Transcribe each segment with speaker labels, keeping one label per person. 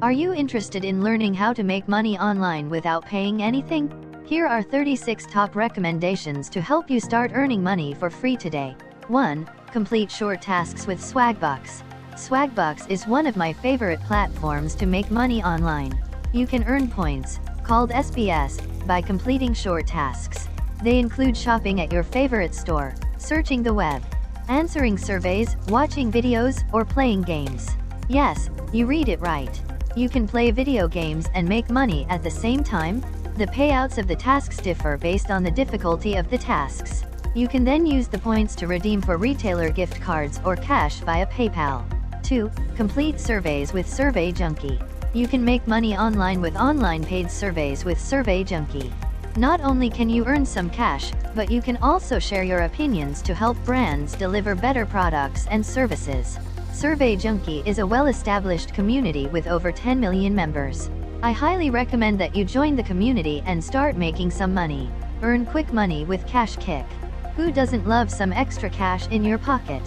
Speaker 1: Are you interested in learning how to make money online without paying anything? Here are 36 top recommendations to help you start earning money for free today. 1. Complete short tasks with Swagbucks. Swagbucks is one of my favorite platforms to make money online. You can earn points, called SBS, by completing short tasks. They include shopping at your favorite store, searching the web, answering surveys, watching videos, or playing games. Yes, you read it right. You can play video games and make money at the same time. The payouts of the tasks differ based on the difficulty of the tasks. You can then use the points to redeem for retailer gift cards or cash via PayPal. 2. Complete surveys with Survey Junkie. You can make money online with online paid surveys with Survey Junkie. Not only can you earn some cash, but you can also share your opinions to help brands deliver better products and services. Survey Junkie is a well-established community with over 10 million members. I highly recommend that you join the community and start making some money. Earn quick money with KashKick. Who doesn't love some extra cash in your pocket?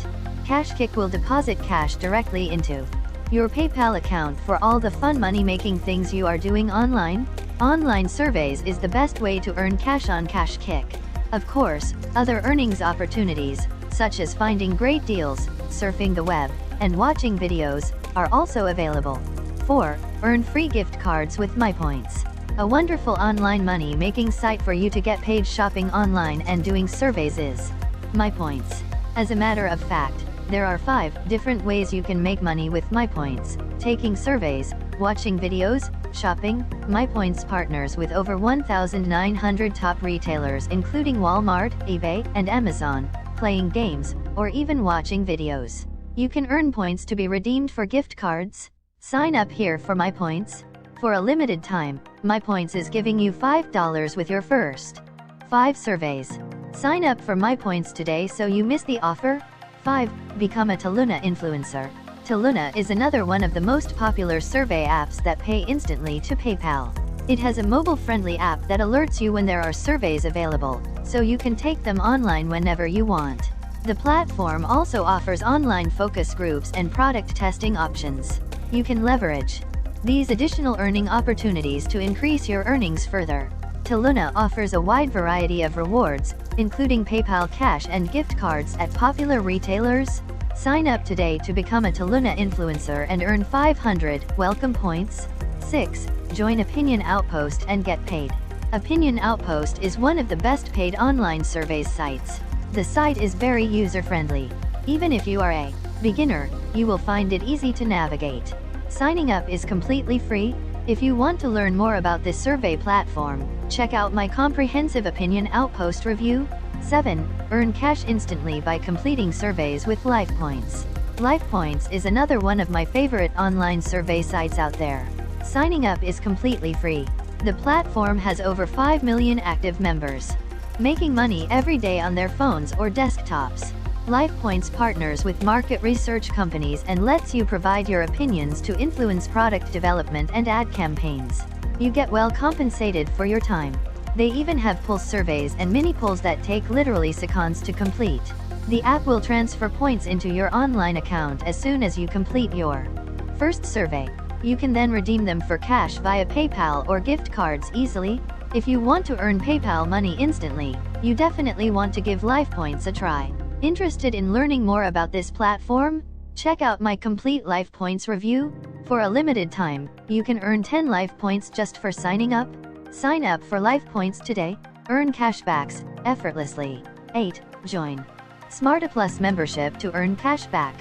Speaker 1: KashKick will deposit cash directly into your PayPal account for all the fun money-making things you are doing online. Online surveys is the best way to earn cash on KashKick. Of course, other earnings opportunities, such as finding great deals, surfing the web, and watching videos, are also available. 4. Earn free gift cards with MyPoints. A wonderful online money-making site for you to get paid shopping online and doing surveys is MyPoints. As a matter of fact, there are 5 different ways you can make money with MyPoints: taking surveys, watching videos, shopping. MyPoints partners with over 1,900 top retailers including Walmart, eBay, and Amazon, playing games, or even watching videos. You can earn points to be redeemed for gift cards. Sign up here for MyPoints. For a limited time, MyPoints is giving you $5 with your first 5 surveys. Sign up for MyPoints today so you miss the offer. 5. Become a Toluna influencer. Toluna is another one of the most popular survey apps that pay instantly to PayPal. It has a mobile-friendly app that alerts you when there are surveys available, so you can take them online whenever you want. The platform also offers online focus groups and product testing options. You can leverage these additional earning opportunities to increase your earnings further. Toluna offers a wide variety of rewards, including PayPal cash and gift cards at popular retailers. Sign up today to become a Toluna influencer and earn 500 welcome points. 6. Join Opinion Outpost and get paid. Opinion Outpost is one of the best paid online surveys sites. The site is very user-friendly. Even if you are a beginner, you will find it easy to navigate. Signing up is completely free. If you want to learn more about this survey platform, check out my comprehensive Opinion Outpost review. 7. Earn cash instantly by completing surveys with LifePoints. LifePoints is another one of my favorite online survey sites out there. Signing up is completely free. The platform has over 5 million active members, making money every day on their phones or desktops. LifePoints partners with market research companies and lets you provide your opinions to influence product development and ad campaigns. You get well compensated for your time. They even have pulse surveys and mini polls that take literally seconds to complete. The app will transfer points into your online account as soon as you complete your first survey. You can then redeem them for cash via PayPal or gift cards easily. If you want to earn PayPal money instantly, you definitely want to give LifePoints a try. Interested in learning more about this platform? Check out my complete LifePoints review. For a limited time, you can earn 10 LifePoints just for signing up. Sign up for LifePoints today. Earn cashbacks effortlessly. 8. Join SmartyPlus membership to earn cashback.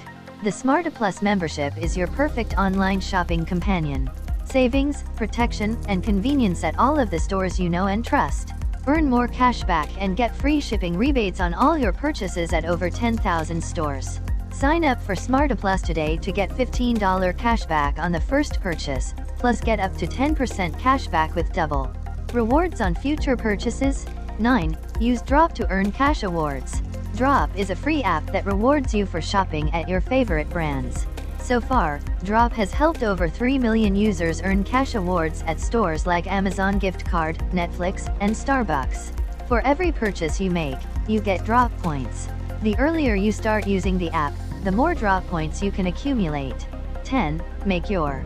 Speaker 1: The SmartyPlus membership is your perfect online shopping companion. Savings, protection, and convenience at all of the stores you know and trust. Earn more cashback and get free shipping rebates on all your purchases at over 10,000 stores. Sign up for SmartyPlus today to get $15 cashback on the first purchase, plus get up to 10% cashback with double rewards on future purchases. 9. Use Drop to earn cash awards. Drop is a free app that rewards you for shopping at your favorite brands. So far, Drop has helped over 3 million users earn cash awards at stores like Amazon gift card, Netflix, and Starbucks. For every purchase you make, you get Drop points. The earlier you start using the app, the more Drop points you can accumulate. 10. Make your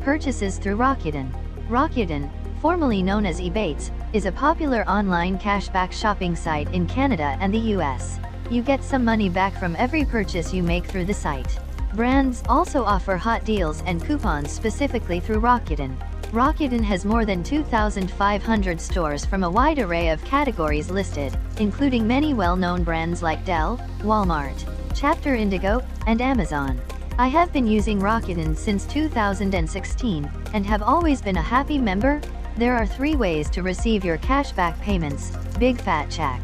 Speaker 1: purchases through Rakuten. Rakuten, formerly known as Ebates, is a popular online cashback shopping site in Canada and the US. You get some money back from every purchase you make through the site. Brands also offer hot deals and coupons specifically through Rakuten. Rakuten has more than 2,500 stores from a wide array of categories listed, including many well-known brands like Dell, Walmart, Chapter Indigo, and Amazon. I have been using Rakuten since 2016, and have always been a happy member. There are 3 ways to receive your cashback payments: Big Fat Check,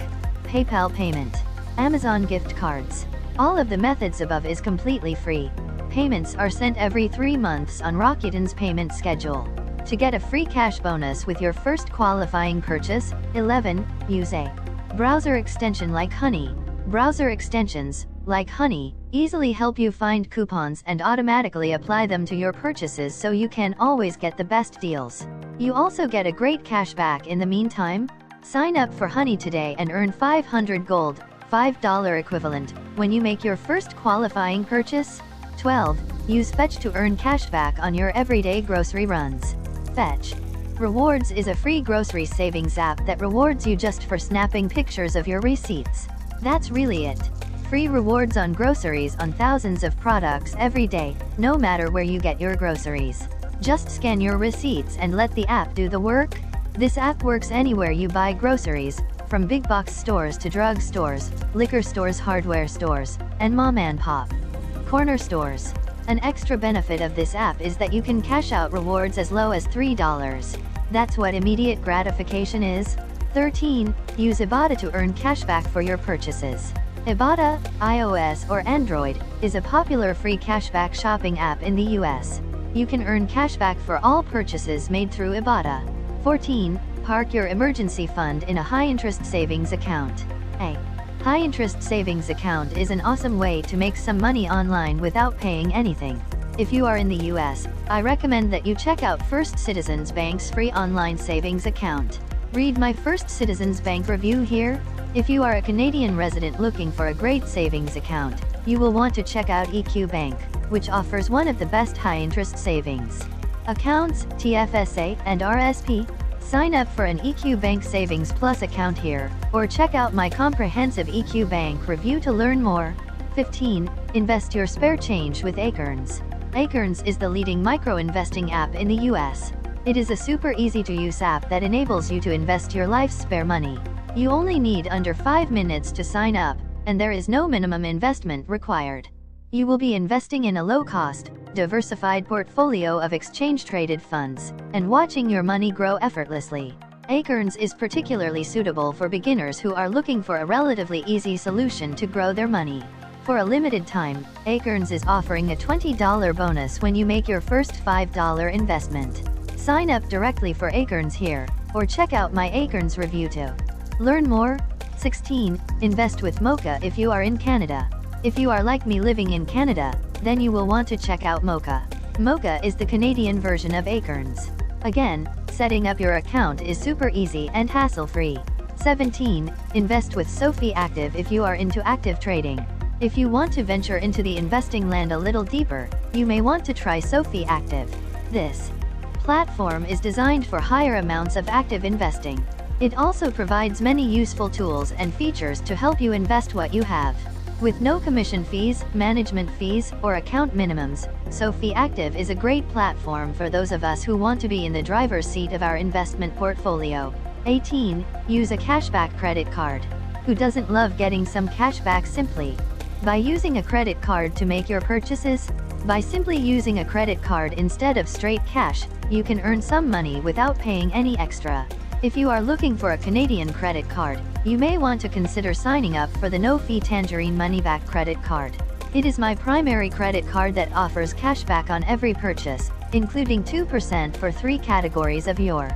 Speaker 1: PayPal payment, Amazon gift cards. All of the methods above is completely free. Payments are sent every 3 months on Rakuten's payment schedule. To get a free cash bonus with your first qualifying purchase, 11, use a browser extension like Honey. Browser extensions, like Honey, easily help you find coupons and automatically apply them to your purchases so you can always get the best deals. You also get a great cashback in the meantime. Sign up for Honey today and earn 500 gold, $5 equivalent, when you make your first qualifying purchase. 12. Use Fetch to earn cashback on your everyday grocery runs. Fetch Rewards is a free grocery savings app that rewards you just for snapping pictures of your receipts. That's really it. Free rewards on groceries on thousands of products every day, no matter where you get your groceries. Just scan your receipts and let the app do the work. This app works anywhere you buy groceries, from big box stores to drug stores, liquor stores, hardware stores, and mom and pop corner stores. An extra benefit of this app is that you can cash out rewards as low as $3. That's what immediate gratification is. 13. Use Ibotta to earn cashback for your purchases. Ibotta, iOS or Android, is a popular free cashback shopping app in the US. You can earn cashback for all purchases made through Ibotta. 14. Park your emergency fund in a high-interest savings account. A high-interest savings account is an awesome way to make some money online without paying anything. If you are in the US, I recommend that you check out First Citizens Bank's free online savings account. Read my First Citizens Bank review here. If you are a Canadian resident looking for a great savings account, you will want to check out EQ Bank, which offers one of the best high-interest savings accounts, TFSA and RSP. Sign up for an EQ Bank Savings Plus account here, or check out my comprehensive EQ Bank review to learn more. 15. Invest your spare change with Acorns. Acorns is the leading micro-investing app in the US. It is a super easy-to-use app that enables you to invest your life's spare money. You only need under 5 minutes to sign up, and there is no minimum investment required. You will be investing in a low-cost, diversified portfolio of exchange-traded funds, and watching your money grow effortlessly. Acorns is particularly suitable for beginners who are looking for a relatively easy solution to grow their money. For a limited time, Acorns is offering a $20 bonus when you make your first $5 investment. Sign up directly for Acorns here, or check out my Acorns review to learn more. 16. Invest with Moka if you are in Canada. If you are like me living in Canada, then you will want to check out Moka. Moka is the Canadian version of Acorns. Again, setting up your account is super easy and hassle-free. 17. Invest with SoFi Active if you are into active trading. If you want to venture into the investing land a little deeper, you may want to try SoFi Active. This platform is designed for higher amounts of active investing. It also provides many useful tools and features to help you invest what you have. With no commission fees, management fees, or account minimums, SoFi Active is a great platform for those of us who want to be in the driver's seat of our investment portfolio. 18. Use a cashback credit card. Who doesn't love getting some cashback simply by using a credit card to make your purchases? By simply using a credit card instead of straight cash, you can earn some money without paying any extra. If you are looking for a Canadian credit card, you may want to consider signing up for the no-fee Tangerine Money-Back credit card. It is my primary credit card that offers cashback on every purchase, including 2% for 3 categories of your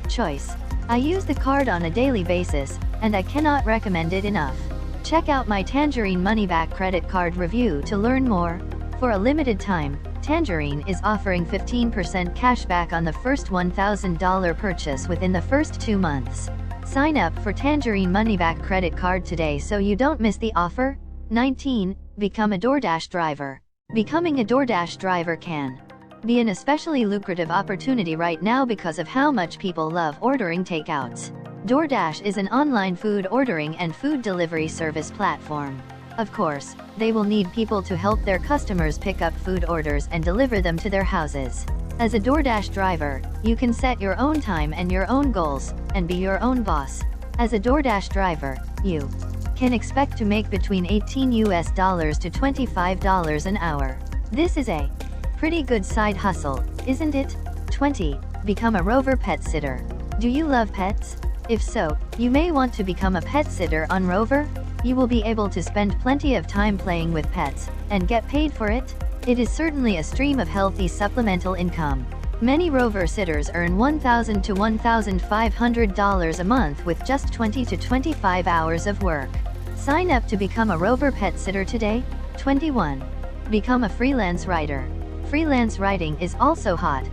Speaker 1: choice. I use the card on a daily basis, and I cannot recommend it enough. Check out my Tangerine Money-Back credit card review to learn more. For a limited time, Tangerine is offering 15% cashback on the first $1,000 purchase within the first 2 months. Sign up for Tangerine Money-Back credit card today so you don't miss the offer. 19. Become a DoorDash driver. Becoming a DoorDash driver can be an especially lucrative opportunity right now because of how much people love ordering takeouts. DoorDash is an online food ordering and food delivery service platform. Of course, they will need people to help their customers pick up food orders and deliver them to their houses. As a DoorDash driver, you can set your own time and your own goals, and be your own boss. As a DoorDash driver, you can expect to make between $18 to $25 an hour. This is a pretty good side hustle, isn't it? 20. Become a Rover pet sitter. Do you love pets? If so, you may want to become a pet sitter on Rover. You will be able to spend plenty of time playing with pets, and get paid for it. It is certainly a stream of healthy supplemental income. Many Rover sitters earn $1,000 to $1,500 a month with just 20 to 25 hours of work. Sign up to become a Rover pet sitter today. 21. Become a freelance writer. Freelance writing is also hot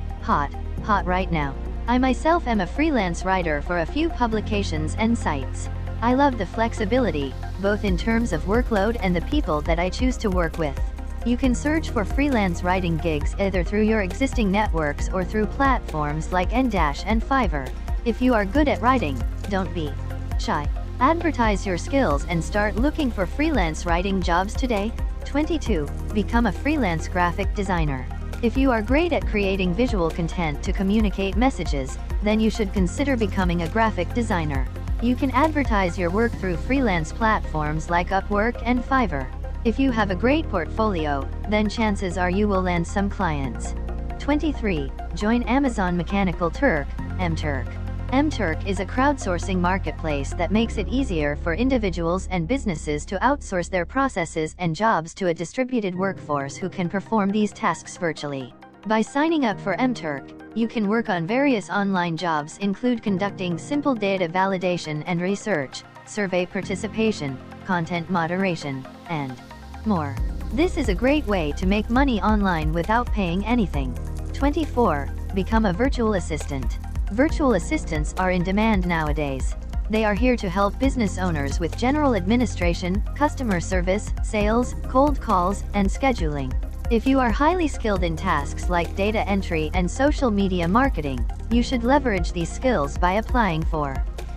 Speaker 1: right now. I myself am a freelance writer for a few publications and sites. I love the flexibility, both in terms of workload and the people that I choose to work with. You can search for freelance writing gigs either through your existing networks or through platforms like N-Dash and Fiverr. If you are good at writing, don't be shy. Advertise your skills and start looking for freelance writing jobs today. 22. Become a freelance graphic designer. If you are great at creating visual content to communicate messages, then you should consider becoming a graphic designer. You can advertise your work through freelance platforms like Upwork and Fiverr. If you have a great portfolio, then chances are you will land some clients. 23. Join Amazon Mechanical Turk, MTurk. MTurk is a crowdsourcing marketplace that makes it easier for individuals and businesses to outsource their processes and jobs to a distributed workforce who can perform these tasks virtually. By signing up for MTurk, you can work on various online jobs include conducting simple data validation and research, survey participation, content moderation, and more. This is a great way to make money online without paying anything. 24. Become a virtual assistant. Virtual assistants are in demand nowadays. They are here to help business owners with general administration, customer service, sales, cold calls, and scheduling. If you are highly skilled in tasks like data entry and social media marketing, you should leverage these skills by applying for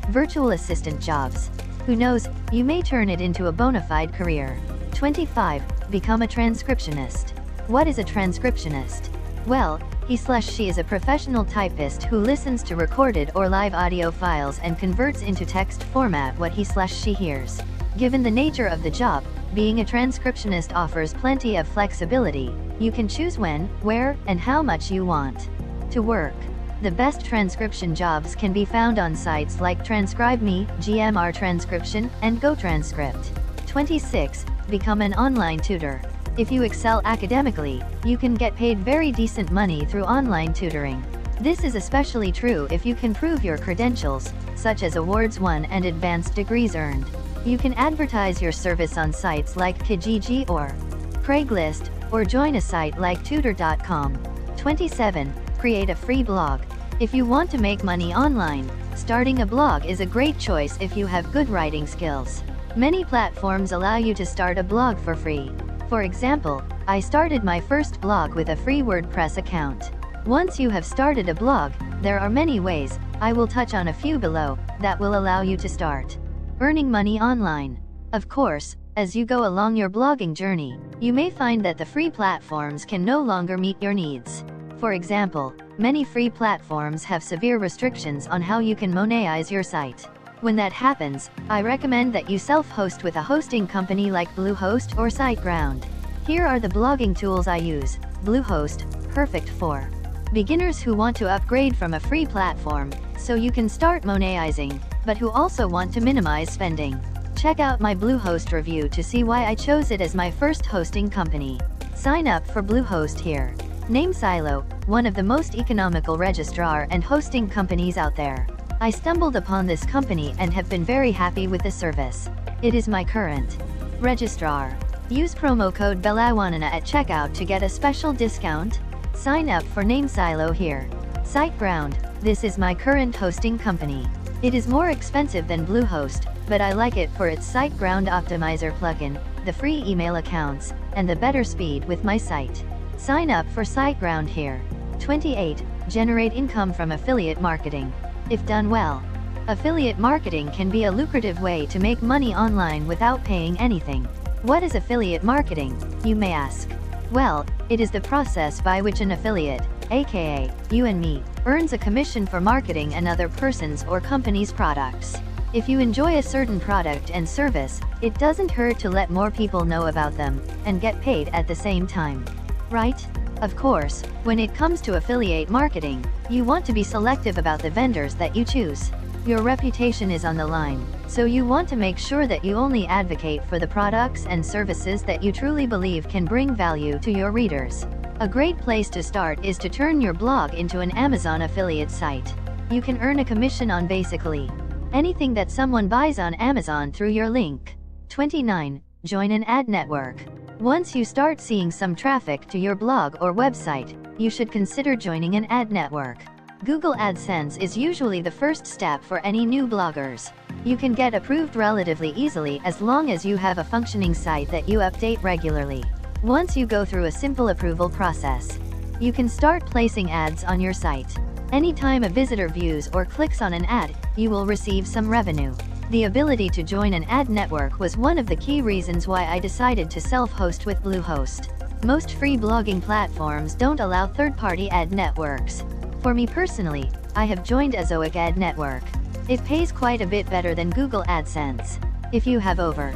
Speaker 1: virtual assistant jobs. Who knows, you may turn it into a bona fide career. 25. Become a transcriptionist. What is a transcriptionist? Well, he/she is a professional typist who listens to recorded or live audio files and converts into text format what he/she hears. Given the nature of the job, being a transcriptionist offers plenty of flexibility. You can choose when, where, and how much you want to work. The best transcription jobs can be found on sites like TranscribeMe, GMR Transcription, and GoTranscript. 26. Become an online tutor. If you excel academically, you can get paid very decent money through online tutoring. This is especially true if you can prove your credentials, such as awards won and advanced degrees earned. You can advertise your service on sites like Kijiji or Craigslist, or join a site like tutor.com. 27. Create a free blog. If you want to make money online, starting a blog is a great choice if you have good writing skills. Many platforms allow you to start a blog for free. For example, I started my first blog with a free WordPress account. Once you have started a blog, there are many ways, I will touch on a few below, that will allow you to start earning money online. Of course, as you go along your blogging journey, you may find that the free platforms can no longer meet your needs. For example, many free platforms have severe restrictions on how you can monetize your site. When that happens, I recommend that you self-host with a hosting company like Bluehost or SiteGround. Here are the blogging tools I use. Bluehost, perfect for beginners who want to upgrade from a free platform, so you can start monetizing, but who also want to minimize spending. Check out my Bluehost review to see why I chose it as my first hosting company. Sign up for Bluehost here. NameSilo, one of the most economical registrar and hosting companies out there. I stumbled upon this company and have been very happy with the service. It is my current registrar. Use promo code BELAWANANA at checkout to get a special discount. Sign up for NameSilo here. SiteGround, this is my current hosting company. It is more expensive than Bluehost, but I like it for its SiteGround Optimizer plugin, the free email accounts, and the better speed with my site. Sign up for SiteGround here. 28. Generate income from affiliate marketing. If done well, affiliate marketing can be a lucrative way to make money online without paying anything. What is affiliate marketing, you may ask? Well, it is the process by which an affiliate, aka you and me, earns a commission for marketing another person's or company's products. If you enjoy a certain product and service, it doesn't hurt to let more people know about them and get paid at the same time. Right? Of course, when it comes to affiliate marketing, you want to be selective about the vendors that you choose. Your reputation is on the line, so you want to make sure that you only advocate for the products and services that you truly believe can bring value to your readers. A great place to start is to turn your blog into an Amazon affiliate site. You can earn a commission on basically anything that someone buys on Amazon through your link. 29. Join an ad network. Once you start seeing some traffic to your blog or website, you should consider joining an ad network. Google AdSense is usually the first step for any new bloggers. You can get approved relatively easily as long as you have a functioning site that you update regularly. Once you go through a simple approval process, you can start placing ads on your site. Anytime a visitor views or clicks on an ad, you will receive some revenue. The ability to join an ad network was one of the key reasons why I decided to self-host with Bluehost. Most free blogging platforms don't allow third-party ad networks. For me personally, I have joined a Zoic ad network. It pays quite a bit better than Google AdSense. If you have over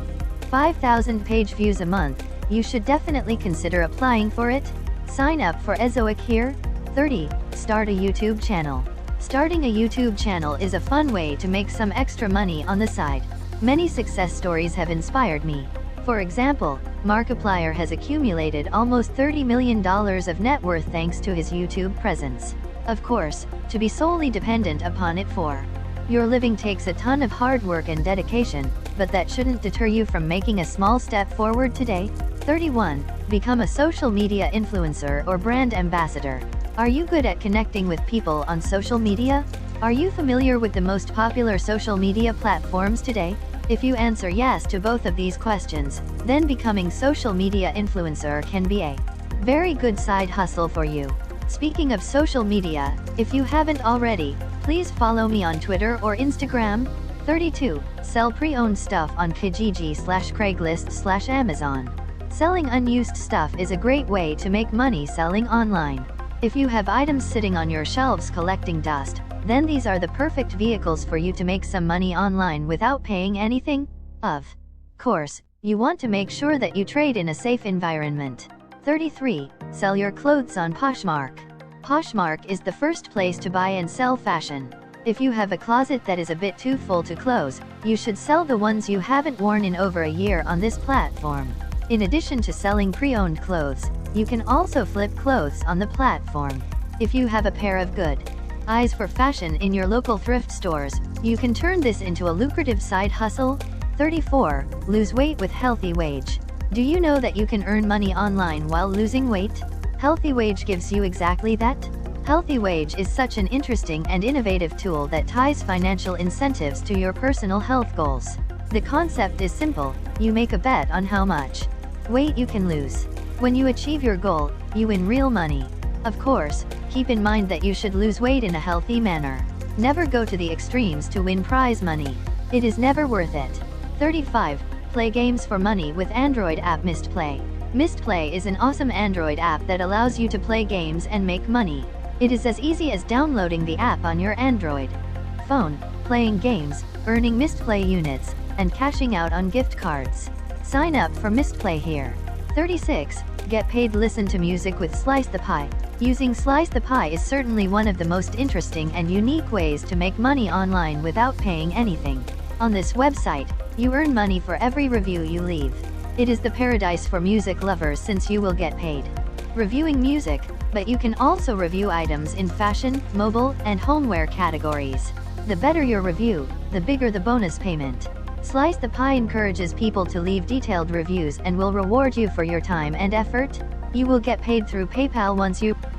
Speaker 1: 5,000 page views a month, you should definitely consider applying for it. Sign up for Ezoic here. 30. Start a YouTube channel. Starting a YouTube channel is a fun way to make some extra money on the side. Many success stories have inspired me. For example, Markiplier has accumulated almost $30 million of net worth thanks to his YouTube presence. Of course, to be solely dependent upon it for your living takes a ton of hard work and dedication, but that shouldn't deter you from making a small step forward today. 31. Become a social media influencer or brand ambassador. Are you good at connecting with people on social media? Are you familiar with the most popular social media platforms today? If you answer yes to both of these questions, then becoming social media influencer can be a very good side hustle for you. Speaking of social media, if you haven't already, please follow me on Twitter or Instagram. 32. Sell pre-owned stuff on Kijiji/Craigslist/Amazon. Selling unused stuff is a great way to make money selling online. If you have items sitting on your shelves collecting dust, then these are the perfect vehicles for you to make some money online without paying anything. Of course, you want to make sure that you trade in a safe environment. 33. Sell your clothes on Poshmark. Poshmark is the first place to buy and sell fashion. If you have a closet that is a bit too full to clothes, you should sell the ones you haven't worn in over a year on this platform. In addition to selling pre-owned clothes, you can also flip clothes on the platform. If you have a pair of good eyes for fashion in your local thrift stores, you can turn this into a lucrative side hustle. 34. Lose weight with Healthy Wage. Do you know that you can earn money online while losing weight? Healthy Wage gives you exactly that. Healthy Wage is such an interesting and innovative tool that ties financial incentives to your personal health goals. The concept is simple: you make a bet on how much weight you can lose. When you achieve your goal, you win real money. Of course, keep in mind that you should lose weight in a healthy manner. Never go to the extremes to win prize money. It is never worth it. 35. Play games for money with Android app Mistplay. Mistplay is an awesome Android app that allows you to play games and make money. It is as easy as downloading the app on your Android phone, playing games, earning Mistplay units, and cashing out on gift cards. Sign up for Mistplay here. 36. Get paid. Listen to music with Slice the Pie. Using Slice the Pie is certainly one of the most interesting and unique ways to make money online without paying anything. On this website, you earn money for every review you leave. It is the paradise for music lovers since you will get paid reviewing music, but you can also review items in fashion, mobile, and homeware categories. The better your review, the bigger the bonus payment. Slice the Pie encourages people to leave detailed reviews and will reward you for your time and effort. You will get paid through PayPal once you